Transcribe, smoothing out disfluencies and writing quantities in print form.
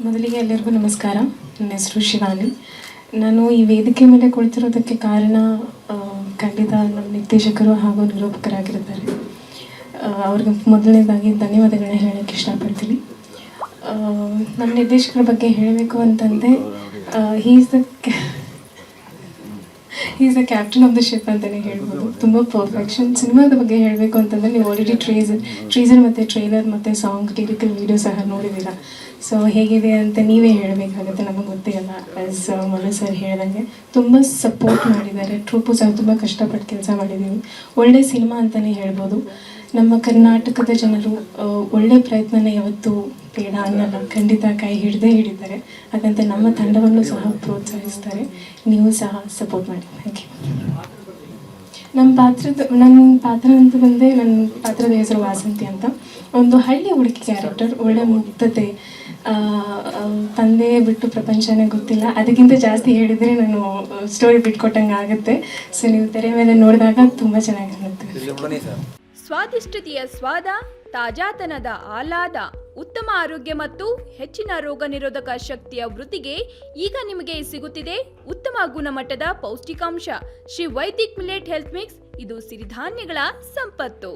ಮೊದಲಿಗೆ ಎಲ್ಲರಿಗೂ ನಮಸ್ಕಾರ. ನನ್ನ ಹೆಸರು ಶಿವಾನಿ. ನಾನು ಈ ವೇದಿಕೆ ಮೇಲೆ ಕುಳಿತಿರೋದಕ್ಕೆ ಕಾರಣ ಖಂಡಿತ ನಮ್ಮ ನಿರ್ದೇಶಕರು ಹಾಗೂ ನಿರೂಪಕರಾಗಿರ್ತಾರೆ. ಅವ್ರಿಗೆ ಮೊದಲನೇದಾಗಿ ಧನ್ಯವಾದಗಳನ್ನ ಹೇಳೋಕ್ಕೆ ಇಷ್ಟಪಡ್ತೀನಿ. ನಮ್ಮ ನಿರ್ದೇಶಕರ ಬಗ್ಗೆ ಹೇಳಬೇಕು ಅಂತಂದರೆ is the captain of the ship ಅಂತಲೇ ಹೇಳ್ಬೋದು. ತುಂಬ ಪರ್ಫೆಕ್ಷನ್. ಸಿನಿಮಾದ ಬಗ್ಗೆ ಹೇಳಬೇಕು ಅಂತಂದರೆ ನೀವು ಆಲ್ರೆಡಿ ಟ್ರೀಸರ್ ಮತ್ತು ಟ್ರೈಲರ್ ಮತ್ತು ಸಾಂಗ್ ಲಿರಿಕಲ್ ವೀಡಿಯೋ ಸಹ ನೋಡಿದ್ದೀರಾ. ಸೊ ಹೇಗಿದೆ ಅಂತ ನೀವೇ ಹೇಳಬೇಕಾಗುತ್ತೆ, ನಮಗೆ ಗೊತ್ತೇ ಅಲ್ಲ. ಆ್ಯಸ್ ಮನು ಸರ್ ಹೇಳ್ದಂಗೆ ತುಂಬ ಸಪೋರ್ಟ್ ಮಾಡಿದ್ದಾರೆ. ಟ್ರೂಪು ಸಹ ತುಂಬ ಕಷ್ಟಪಟ್ಟು ಕೆಲಸ ಮಾಡಿದ್ದೀವಿ. ಒಳ್ಳೆ ಸಿನಿಮಾ ಅಂತಲೇ ಹೇಳ್ಬೋದು. ನಮ್ಮ ಕರ್ನಾಟಕದ ಜನರು ಒಳ್ಳೆ ಪ್ರಯತ್ನನ ಯಾವತ್ತೂ ಬೇಡ ಅನ್ನಲ್ಲ, ಖಂಡಿತ ಕೈ ಹಿಡಿದಿದ್ದಾರೆ. ಹಾಗಂತ ನಮ್ಮ ತಂಡವನ್ನು ಸಹ ಪ್ರೋತ್ಸಾಹಿಸ್ತಾರೆ. ನೀವು ಸಹ ಸಪೋರ್ಟ್ ಮಾಡಿ. Thank you. ನನ್ನ ಪಾತ್ರ ಅಂತ ಬಂದರೆ ನನ್ನ ಪಾತ್ರದ ಹೆಸರು ವಾಸಂತಿ ಅಂತ. ಒಂದು ಹಳ್ಳಿ ಹುಡುಗಿ ಕ್ಯಾರೆಕ್ಟರ್. ಒಳ್ಳೆ ಮುಗ್ಧತೆ, ತಂದೆ ಬಿಟ್ಟು ಪ್ರಪಂಚನೇ ಗೊತ್ತಿಲ್ಲ. ಅದಕ್ಕಿಂತ ಜಾಸ್ತಿ ಹೇಳಿದರೆ ನಾನು ಸ್ಟೋರಿ ಬಿಟ್ಕೊಟ್ಟಂಗೆ ಆಗುತ್ತೆ. ಸೊ ನೀವು ತೆರೆ ಮೇಲೆ ನೋಡಿದಾಗ ತುಂಬ ಚೆನ್ನಾಗಿರುತ್ತೆ. ಸ್ವಾದಿಷ್ಟತೆಯ ಸ್ವಾದ, ತಾಜಾತನದ ಆಹ್ಲಾದ, ಉತ್ತಮ ಆರೋಗ್ಯ ಮತ್ತು ಹೆಚ್ಚಿನ ರೋಗ ನಿರೋಧಕ ಶಕ್ತಿಯ ವೃದ್ಧಿಗೆ ಈಗ ನಿಮಗೆ ಸಿಗುತ್ತಿದೆ ಉತ್ತಮ ಗುಣಮಟ್ಟದ ಪೌಷ್ಟಿಕಾಂಶ Shri Vaidik millet health mix. ಇದು ಸಿರಿಧಾನ್ಯಗಳ ಸಂಪತ್ತು.